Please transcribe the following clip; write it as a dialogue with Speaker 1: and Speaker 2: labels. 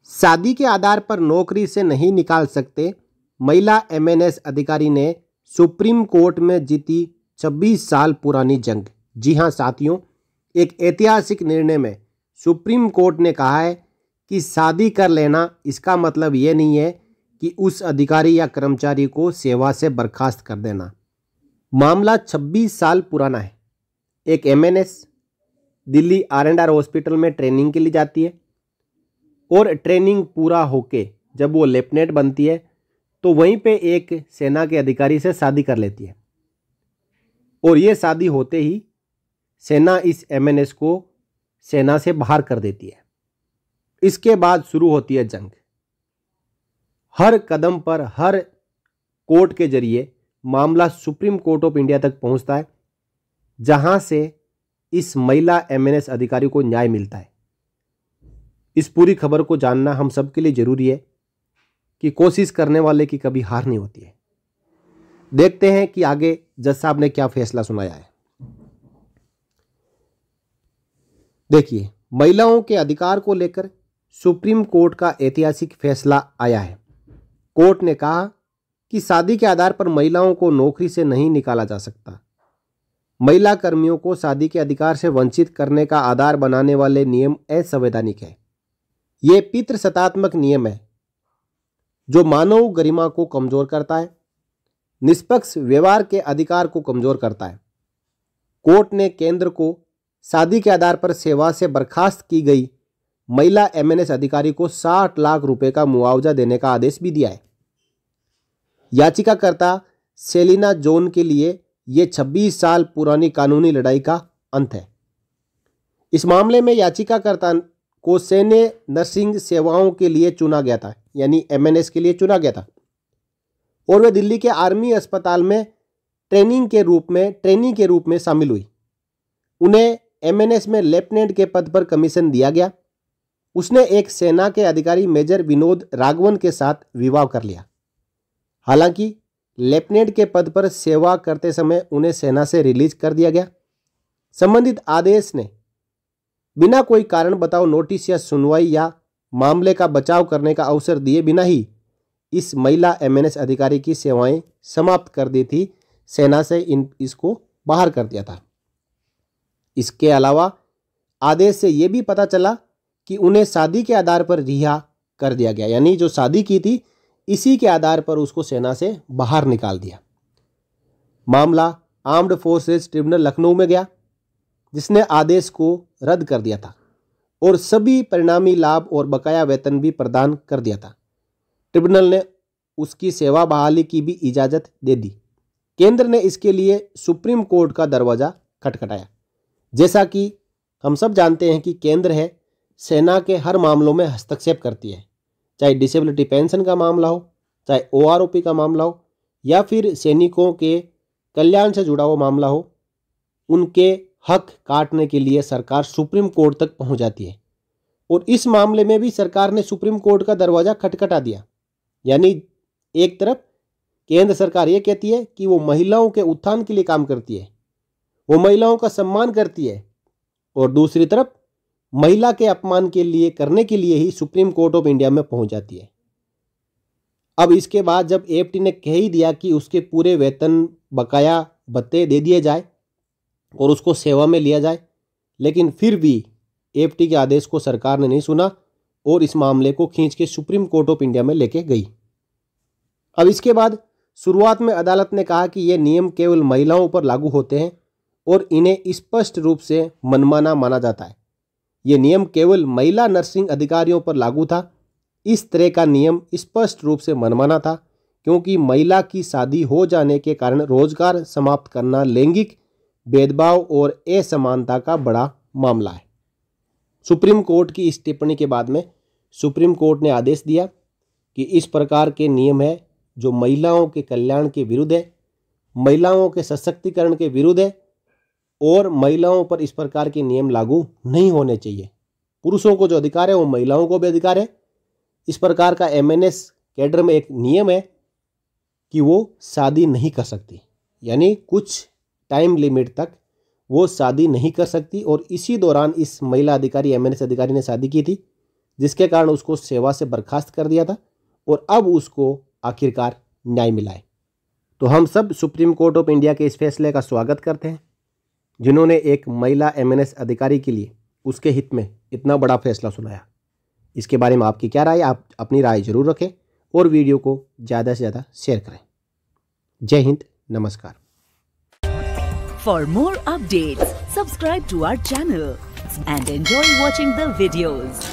Speaker 1: शादी के आधार पर नौकरी से नहीं निकाल सकते, महिला एमएनएस अधिकारी ने सुप्रीम कोर्ट में जीती 26 साल पुरानी जंग। जी हां साथियों, एक ऐतिहासिक निर्णय में सुप्रीम कोर्ट ने कहा है कि शादी कर लेना इसका मतलब ये नहीं है कि उस अधिकारी या कर्मचारी को सेवा से बर्खास्त कर देना। मामला 26 साल पुराना है। एक एमएनएस दिल्ली आर&आर हॉस्पिटल में ट्रेनिंग के लिए जाती है और ट्रेनिंग पूरा होके जब वो लेफ्टिनेंट बनती है तो वहीं पे एक सेना के अधिकारी से शादी कर लेती है और ये शादी होते ही सेना इस एमएनएस को सेना से बाहर कर देती है। इसके बाद शुरू होती है जंग। हर कदम पर हर कोर्ट के जरिए मामला सुप्रीम कोर्ट ऑफ इंडिया तक पहुंचता है, जहां से इस महिला एमएनएस अधिकारी को न्याय मिलता है। इस पूरी खबर को जानना हम सबके लिए जरूरी है कि कोशिश करने वाले की कभी हार नहीं होती है। देखते हैं कि आगे जज साहब ने क्या फैसला सुनाया है। देखिए, महिलाओं के अधिकार को लेकर सुप्रीम कोर्ट का ऐतिहासिक फैसला आया है। कोर्ट ने कहा कि शादी के आधार पर महिलाओं को नौकरी से नहीं निकाला जा सकता। महिला कर्मियों को शादी के अधिकार से वंचित करने का आधार बनाने वाले नियम असंवैधानिक है। ये पितृसत्तात्मक नियम है जो मानव गरिमा को कमजोर करता है, निष्पक्ष व्यवहार के अधिकार को कमजोर करता है। कोर्ट ने केंद्र को शादी के आधार पर सेवा से बर्खास्त की गई महिला एमएनएस अधिकारी को 60 लाख रुपए का मुआवजा देने का आदेश भी दिया है। याचिकाकर्ता सेलिना जोन के लिए यह 26 साल पुरानी कानूनी लड़ाई का अंत है। इस मामले में याचिकाकर्ता को सैन्य नर्सिंग सेवाओं के लिए चुना गया था, यानी एमएनएस के लिए चुना गया था, और वे दिल्ली के आर्मी अस्पताल में ट्रेनिंग के रूप में शामिल हुई। उन्हें एमएनएस में लेफ्टिनेंट के पद पर कमीशन दिया गया। उसने एक सेना के अधिकारी मेजर विनोद राघवन के साथ विवाह कर लिया। हालांकि लेफ्टिनेंट के पद पर सेवा करते समय उन्हें सेना से रिलीज कर दिया गया। संबंधित आदेश ने बिना कोई कारण बताओ नोटिस या सुनवाई या मामले का बचाव करने का अवसर दिए बिना ही इस महिला एमएनएस अधिकारी की सेवाएं समाप्त कर दी थी। सेना से इसको बाहर कर दिया था। इसके अलावा आदेश से यह भी पता चला कि उन्हें शादी के आधार पर रिहा कर दिया गया, यानी जो शादी की थी इसी के आधार पर उसको सेना से बाहर निकाल दिया। मामला आर्म्ड फोर्सेस ट्रिब्यूनल लखनऊ में गया, जिसने आदेश को रद्द कर दिया था और सभी परिणामी लाभ और बकाया वेतन भी प्रदान कर दिया था। ट्रिब्यूनल ने उसकी सेवा बहाली की भी इजाजत दे दी। केंद्र ने इसके लिए सुप्रीम कोर्ट का दरवाजा खटखटाया। जैसा कि हम सब जानते हैं कि केंद्र है सेना के हर मामलों में हस्तक्षेप करती है, चाहे डिसेबिलिटी पेंशन का मामला हो, चाहे ओआरओपी का मामला हो, या फिर सैनिकों के कल्याण से जुड़ा हुआ मामला हो। उनके हक काटने के लिए सरकार सुप्रीम कोर्ट तक पहुंच जाती है और इस मामले में भी सरकार ने सुप्रीम कोर्ट का दरवाजा खटखटा दिया। यानी एक तरफ केंद्र सरकार ये कहती है कि वो महिलाओं के उत्थान के लिए काम करती है, वो महिलाओं का सम्मान करती है, और दूसरी तरफ महिला के अपमान करने के लिए ही सुप्रीम कोर्ट ऑफ इंडिया में पहुंच जाती है। अब इसके बाद जब एएफटी ने कह ही दिया कि उसके पूरे वेतन बकाया भत्ते दे दिए जाए और उसको सेवा में लिया जाए, लेकिन फिर भी एएफटी के आदेश को सरकार ने नहीं सुना और इस मामले को खींच के सुप्रीम कोर्ट ऑफ इंडिया में लेके गई। अब इसके बाद शुरुआत में अदालत ने कहा कि ये नियम केवल महिलाओं पर लागू होते हैं और इन्हें स्पष्ट रूप से मनमाना माना जाता है। ये नियम केवल महिला नर्सिंग अधिकारियों पर लागू था। इस तरह का नियम स्पष्ट रूप से मनमाना था क्योंकि महिला की शादी हो जाने के कारण रोजगार समाप्त करना लैंगिक भेदभाव और असमानता का बड़ा मामला है। सुप्रीम कोर्ट की इस टिप्पणी के बाद में सुप्रीम कोर्ट ने आदेश दिया कि इस प्रकार के नियम है जो महिलाओं के कल्याण के विरुद्ध है, महिलाओं के सशक्तिकरण के विरुद्ध है और महिलाओं पर इस प्रकार के नियम लागू नहीं होने चाहिए। पुरुषों को जो अधिकार है वो महिलाओं को भी अधिकार है। इस प्रकार का एमएनएस कैडर में एक नियम है कि वो शादी नहीं कर सकती, यानी कुछ टाइम लिमिट तक वो शादी नहीं कर सकती। और इसी दौरान इस महिला अधिकारी एमएनएस अधिकारी ने शादी की थी जिसके कारण उसको सेवा से बर्खास्त कर दिया था और अब उसको आखिरकार न्याय मिला है। तो हम सब सुप्रीम कोर्ट ऑफ इंडिया के इस फैसले का स्वागत करते हैं, जिन्होंने एक महिला एमएनएस अधिकारी के लिए उसके हित में इतना बड़ा फैसला सुनाया। इसके बारे में आपकी क्या राय? आप अपनी राय जरूर रखें और वीडियो को ज़्यादा से ज़्यादा शेयर करें। जय हिंद, नमस्कार।
Speaker 2: For more updates, subscribe to our channel and enjoy watching the videos.